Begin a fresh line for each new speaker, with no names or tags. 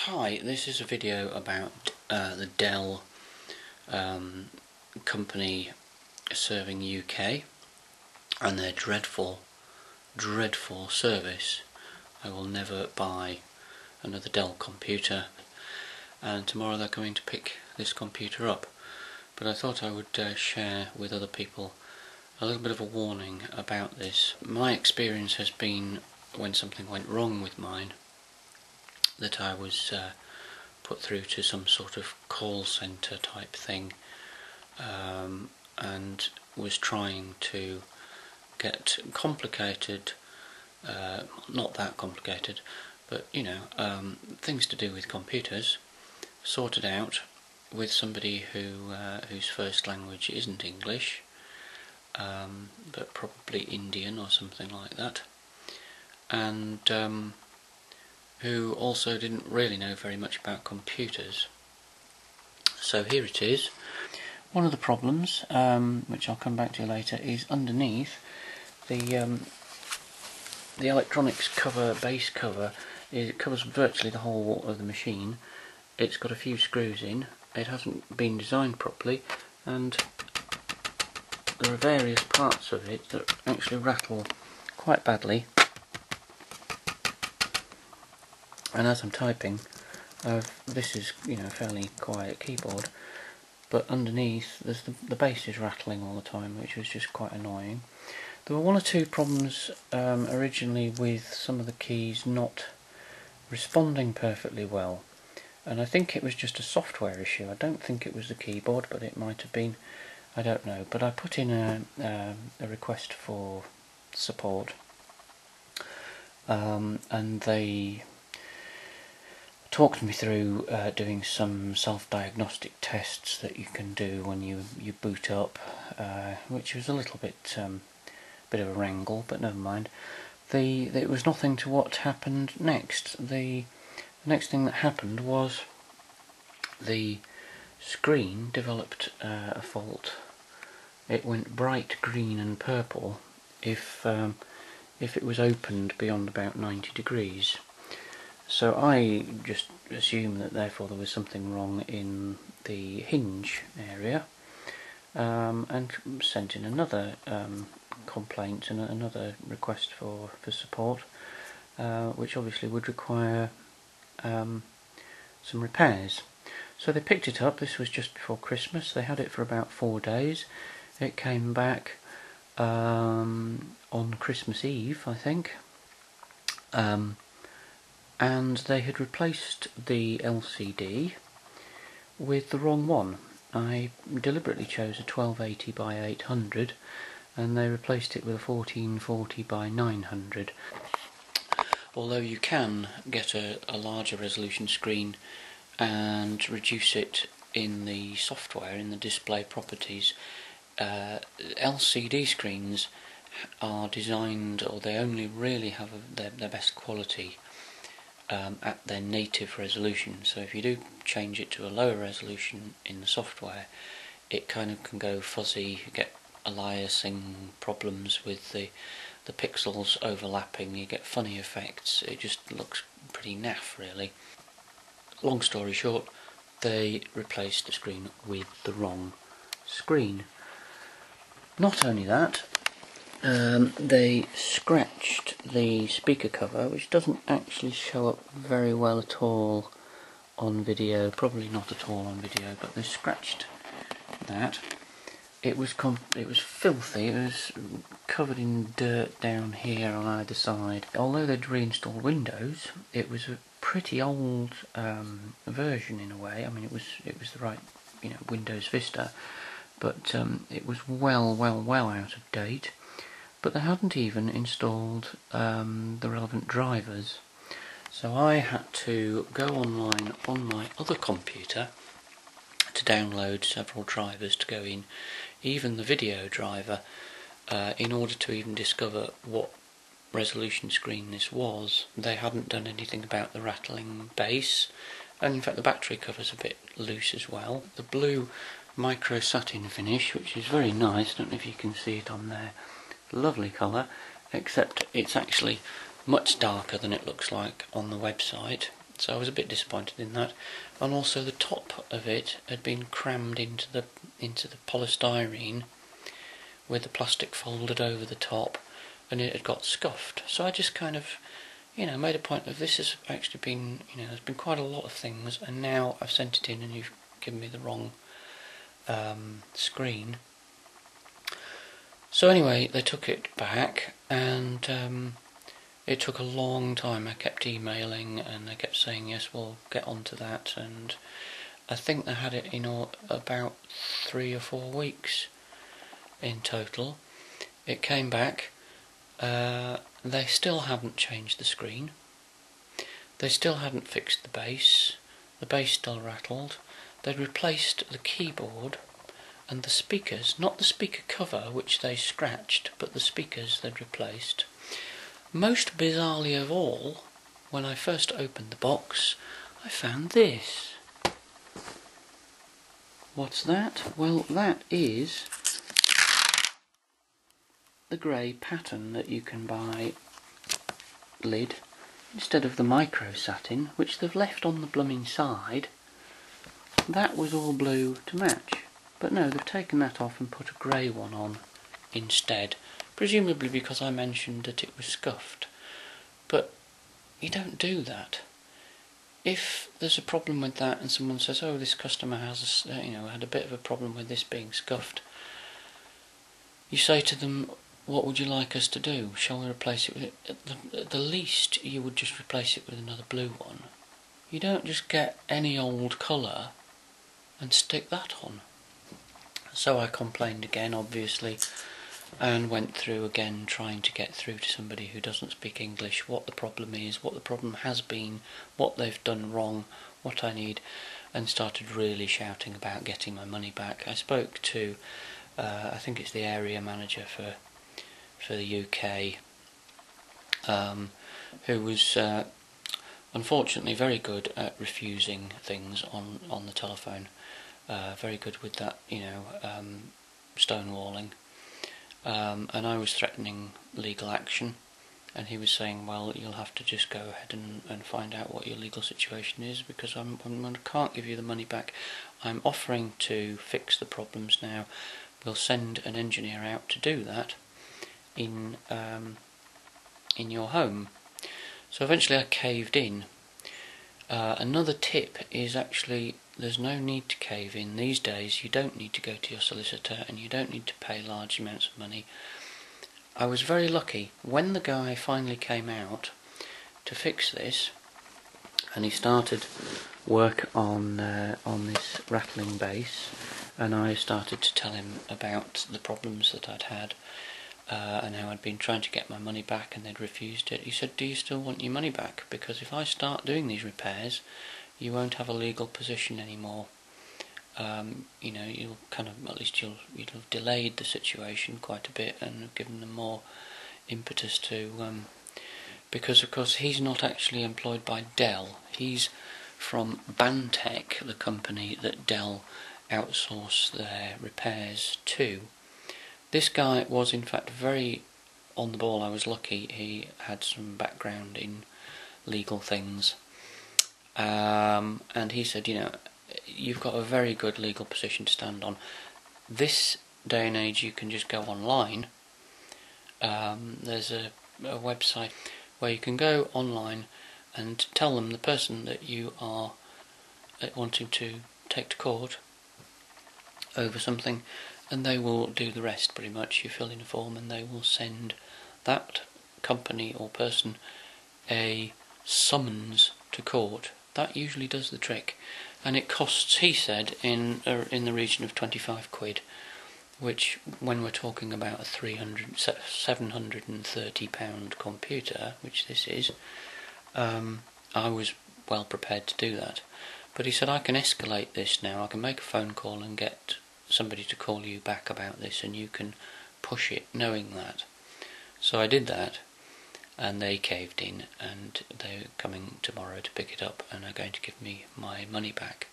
Hi, this is a video about the Dell company serving UK and their dreadful service. I will never buy another Dell computer, and tomorrow they're going to pick this computer up. But I thought I would share with other people a little bit of a warning about this. My experience has been, when something went wrong with mine, that I was put through to some sort of call centre type thing, and was trying to get complicated, not that complicated, but things to do with computers sorted out with somebody whose first language isn't English, but probably Indian or something like that, and who also didn't really know very much about computers. So here it is. One of the problems, which I'll come back to later, is underneath the electronics cover, base cover. It covers virtually the whole of the machine. It's got a few screws in. It hasn't been designed properly, and there are various parts of it that actually rattle quite badly. And as I'm typing, this is a fairly quiet keyboard, but underneath there's the base is rattling all the time, which was just quite annoying. There were one or two problems originally with some of the keys not responding perfectly well, and I think it was just a software issue. I don't think it was the keyboard, but it might have been. I don't know. But I put in a request for support, and they talked me through doing some self-diagnostic tests that you can do when you boot up, which was a little bit of a wrangle, but never mind. It was nothing to what happened next. The next thing that happened was the screen developed a fault. It went bright green and purple if it was opened beyond about 90 degrees. So I just assumed that therefore there was something wrong in the hinge area, and sent in another complaint and another request for support, which obviously would require some repairs. So they picked it up. This was just before Christmas. They had it for about 4 days. It came back on Christmas Eve, I think. And they had replaced the LCD with the wrong one. I deliberately chose a 1280 by 800, and they replaced it with a 1440 by 900. Although you can get a larger resolution screen and reduce it in the software, in the display properties, LCD screens are designed, or they only really have their best quality at their native resolution. So if you do change it to a lower resolution in the software, it kind of can go fuzzy, you get aliasing problems with the pixels overlapping, you get funny effects, it just looks pretty naff really. Long story short, they replaced the screen with the wrong screen. Not only that, they scratched the speaker cover, which doesn't actually show up very well at all on video, probably not at all on video, but they scratched that. It was filthy. It was covered in dirt down here on either side. Although they'd reinstalled Windows, it was a pretty old version in a way. I mean, it was the right, Windows Vista, but it was well out of date. But they hadn't even installed the relevant drivers. So I had to go online on my other computer to download several drivers to go in, even the video driver, in order to even discover what resolution screen this was. They hadn't done anything about the rattling base, and in fact the battery cover's a bit loose as well. The blue micro satin finish, which is very nice, I don't know if you can see it on there, lovely colour, except it's actually much darker than it looks like on the website. So I was a bit disappointed in that, and also the top of it had been crammed into the polystyrene with the plastic folded over the top, and it had got scuffed. So I just kind of, made a point of this has actually been, there's been quite a lot of things, and now I've sent it in and you've given me the wrong screen. So anyway, they took it back, and it took a long time. I kept emailing and they kept saying, yes, we'll get onto that, and I think they had it in about 3 or 4 weeks in total. It came back. They still hadn't changed the screen. They still hadn't fixed the base. The base still rattled. They'd replaced the keyboard and the speakers, not the speaker cover which they scratched, but the speakers they'd replaced. Most bizarrely of all, when I first opened the box, I found this. What's that? Well, that is the grey pattern that you can buy lid instead of the micro satin, which they've left on the blooming side. That was all blue to match, but no, they've taken that off and put a grey one on instead, presumably because I mentioned that it was scuffed. But you don't do that. If there's a problem with that and someone says, oh, this customer has had a bit of a problem with this being scuffed, you say to them, what would you like us to do? Shall we replace it with it? At the least you would just replace it with another blue one. You don't just get any old colour and stick that on. So I complained again, obviously, and went through again trying to get through to somebody who doesn't speak English, what the problem is, what the problem has been, what they've done wrong, what I need, and started really shouting about getting my money back. I spoke to, I think it's the area manager for the UK, who was unfortunately very good at refusing things on the telephone, very good with that, stonewalling. And I was threatening legal action, and he was saying, well, you'll have to just go ahead and find out what your legal situation is, because I can't give you the money back. I'm offering to fix the problems now. We'll send an engineer out to do that in your home. So eventually I caved in. Another tip is actually there's no need to cave in. These days you don't need to go to your solicitor and you don't need to pay large amounts of money. I was very lucky when the guy finally came out to fix this, and he started work on this rattling bass, and I started to tell him about the problems that I'd had, and how I'd been trying to get my money back and they'd refused it. He said, do you still want your money back? Because if I start doing these repairs, you won't have a legal position anymore. You'll kind of, at least you'll have delayed the situation quite a bit and have given them more impetus to, because of course he's not actually employed by Dell. He's from Bantech, the company that Dell outsource their repairs to. This guy was in fact very on the ball. I was lucky he had some background in legal things, and he said, you've got a very good legal position to stand on. This day and age you can just go online. There's a website where you can go online and tell them the person that you are wanting to take to court over something, and they will do the rest pretty much. You fill in a form and they will send that company or person a summons to court. That usually does the trick, and it costs, he said, in the region of 25 quid, which when we're talking about a £730 computer, which this is, I was well prepared to do that. But he said, I can escalate this now. I can make a phone call and get somebody to call you back about this, and you can push it knowing that. So I did that, and they caved in, and they're coming tomorrow to pick it up and are going to give me my money back.